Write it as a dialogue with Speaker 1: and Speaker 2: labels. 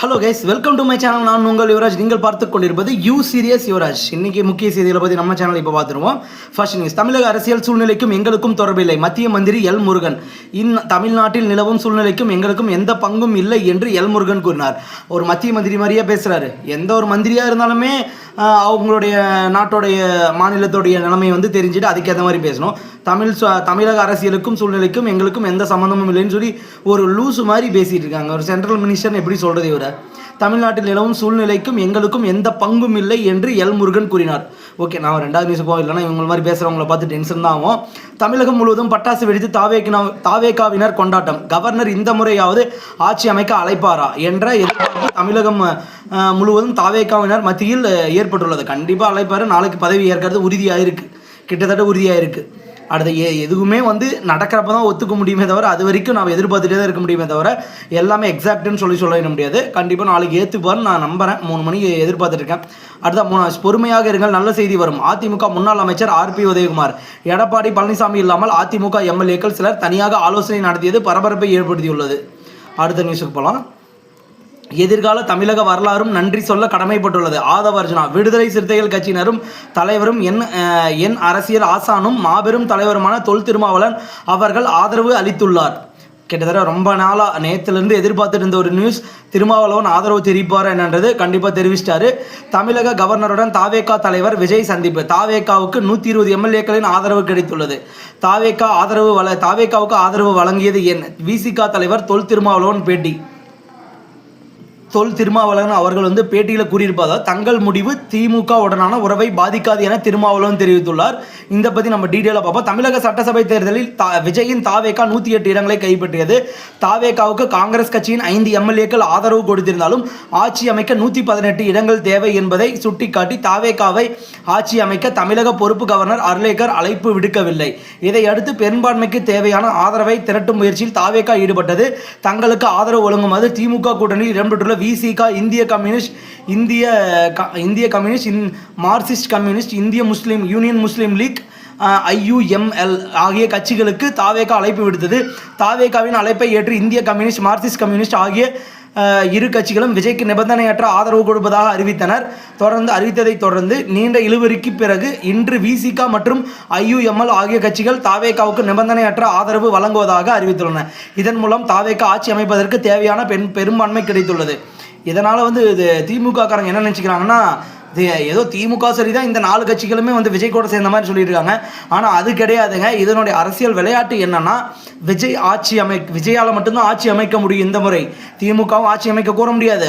Speaker 1: Hello guys, welcome to my channel. நான் உங்கள் யுவராஜ். நீங்கள் பார்த்து கொண்டிருப்பது யூ சீரியஸ் யுவராஜ். இன்னைக்கு முக்கிய செய்திகளை பற்றி நம்ம சேனல் இப்போ பார்த்துருவோம். ஃபர்ஸ்ட் நியூஸ், தமிழக அரசியல் சூழ்நிலைக்கும் எங்களுக்கும் தொடர்பில்லை. மத்திய மந்திரி எல் முருகன். தமிழ்நாட்டில் நிலவும் சூழ்நிலைக்கும் எங்களுக்கும் எந்த பங்கும் இல்லை என்று எல் முருகன் கூறினார். ஒரு மத்திய மந்திரி மாதிரியே பேசுகிறாரு. எந்த ஒரு மந்திரியாக இருந்தாலுமே அவங்களுடைய நாட்டோடைய மாநிலத்தோடைய நிலைமையை தெரிஞ்சுட்டு அதுக்கேற்ற மாதிரி பேசணும். தமிழக அரசியலுக்கும் சூழ்நிலைக்கும் எங்களுக்கும் எந்த சம்மந்தமும் இல்லைன்னு சொல்லி ஒரு லூசு மாதிரி பேசிகிட்டு இருக்காங்க. ஒரு சென்ட்ரல் மினிஸ்டர் எப்படி சொல்கிறது இவரை? தமிழ்நாட்டில் நிலவும் சூழ்நிலைக்கும் எங்களுக்கும் எந்த பங்கும் இல்லை என்று எல் முருகன் கூறினார். ஓகே, நான் ரெண்டாவது நியூஸ் போக இல்லைன்னா இவங்க மாதிரி பேசுகிறவங்கள பார்த்து டென்ஷன் தான் ஆகும். தமிழகம் முழுவதும் பட்டாசு வெடித்து தாவேகாவினர் கொண்டாட்டம். கவர்னர் இந்த முறையாவது ஆட்சி அமைக்க அழைப்பாரா என்ற எதிர்பார்ப்பு தமிழகம் முழுவதும் தாவேகாவினர் மத்தியில் ஏற்பட்டுள்ளது. கண்டிப்பாக அழைப்பார். நாளைக்கு பதவி ஏற்கிறது உறுதியாயிருக்கு, கிட்டத்தட்ட உறுதியாயிருக்கு. அடுத்த எதுவுமே நடக்கிறப்ப தான் ஒத்துக்க முடியுமே தவிர அது வரைக்கும் நாம் எதிர்பார்த்துட்டே தான் இருக்க முடியுமே தவிர எல்லாமே எக்ஸாக்ட்னு சொல்ல முடியாது. கண்டிப்பாக நாளைக்கு ஏற்றுப்பார்னு நான் நம்புகிறேன். 3 மணிக்கு எதிர்பார்த்துருக்கேன். அடுத்த 3 பொறுமையாக இருங்கள், நல்ல செய்தி வரும். அதிமுக முன்னாள் அமைச்சர் RP உதயகுமார். எடப்பாடி பழனிசாமி இல்லாமல் அதிமுக MLAக்கள் சிலர் தனியாக ஆலோசனை நடத்தியது பரபரப்பை ஏற்படுத்தியுள்ளது. அடுத்த நியூஸுக்கு போகலாம். எதிர்கால தமிழக வரலாறும் நன்றி சொல்ல கடமைப்பட்டுள்ளது. ஆதவ அர்ஜுனா. விடுதலை சிறுத்தைகள் கட்சியினரும் தலைவரும் என் அரசியல் ஆசானும் மாபெரும் தலைவருமான தொல் திருமாவளவன் அவர்கள் ஆதரவு அளித்துள்ளார். கிட்டத்தட்ட ரொம்ப நாளாக நேற்றுலேருந்து எதிர்பார்த்துட்டு இருந்த ஒரு நியூஸ். திருமாவளவன் ஆதரவு தெரிவிப்பார் என்னன்றது கண்டிப்பாக தெரிவிச்சிட்டாரு. தமிழக கவர்னருடன் தாவேகா தலைவர் விஜய் சந்திப்பு. தாவேகாவுக்கு 120 MLAக்களின் ஆதரவு கிடைத்துள்ளது. தாவேகாவுக்கு ஆதரவு வழங்கியது என் விசிக தலைவர் தொல் திருமாவளவன் பேட்டி. தொல் திருமாவளவன் அவர்கள் பேட்டியில் கூறியிருப்பதால் தங்கள் முடிவு திமுக உடனான உறவை பாதிக்காது என திருமாவளவன் தெரிவித்துள்ளார். இந்த பற்றி நம்ம டீட்டெயிலாக பார்ப்போம். தமிழக சட்டசபை தேர்தலில் விஜயின் தாவேகா 108 இடங்களை கைப்பற்றியது. தாவேகாவுக்கு காங்கிரஸ் கட்சியின் 5 MLAக்கள் ஆதரவு கொடுத்திருந்தாலும் ஆட்சி அமைக்க 118 இடங்கள் தேவை என்பதை சுட்டிக்காட்டி தாவேகாவை ஆட்சி அமைக்க தமிழக பொறுப்பு கவர்னர் அர்லேக்கர் அழைப்பு விடுக்கவில்லை. இதையடுத்து பெரும்பான்மைக்கு தேவையான ஆதரவை திரட்டும் முயற்சியில் தாவேகா ஈடுபட்டது. தங்களுக்கு ஆதரவு வழங்குமாறு திமுக கூட்டணியில் இடம்பெற்றுள்ள விசிக, இந்திய கம்யூனிஸ்ட், மார்க்சிஸ்ட் கம்யூனிஸ்ட், இந்திய முஸ்லீம் யூனியன் முஸ்லீம் லீக், IUML ஆகிய கட்சிகளுக்கு தாவேகா அழைப்பு விடுத்தது. தாவேகாவின் அழைப்பை ஏற்று இந்திய கம்யூனிஸ்ட், மார்க்சிஸ்ட் கம்யூனிஸ்ட் ஆகிய இரு கட்சிகளும் விஜய்க்கு நிபந்தனையற்ற ஆதரவு கொடுப்பதாக அறிவித்ததை தொடர்ந்து நீண்ட இழுபறிக்கு பிறகு இன்று விசிக மற்றும் IUML ஆகிய கட்சிகள் தாவேகாவுக்கு நிபந்தனையற்ற ஆதரவு வழங்குவதாக அறிவித்துள்ளன. இதன் மூலம் தாவேகா ஆட்சி அமைப்பதற்கு தேவையான பெரும்பான்மை கிடைத்துள்ளது. இதனால் இது திமுக காரங்க என்ன நினச்சிக்கிறாங்கன்னா, ஏதோ திமுக சரிதான், இந்த 4 கட்சிகளுமே விஜய் கூட சேர்ந்த மாதிரி சொல்லியிருக்காங்க. ஆனால் அது கிடையாதுங்க. இதனுடைய அரசியல் விளையாட்டு என்னன்னா, விஜயால் மட்டும்தான் ஆட்சி அமைக்க முடியும். இந்த முறை திமுகவும் ஆட்சி அமைக்க கூற முடியாது.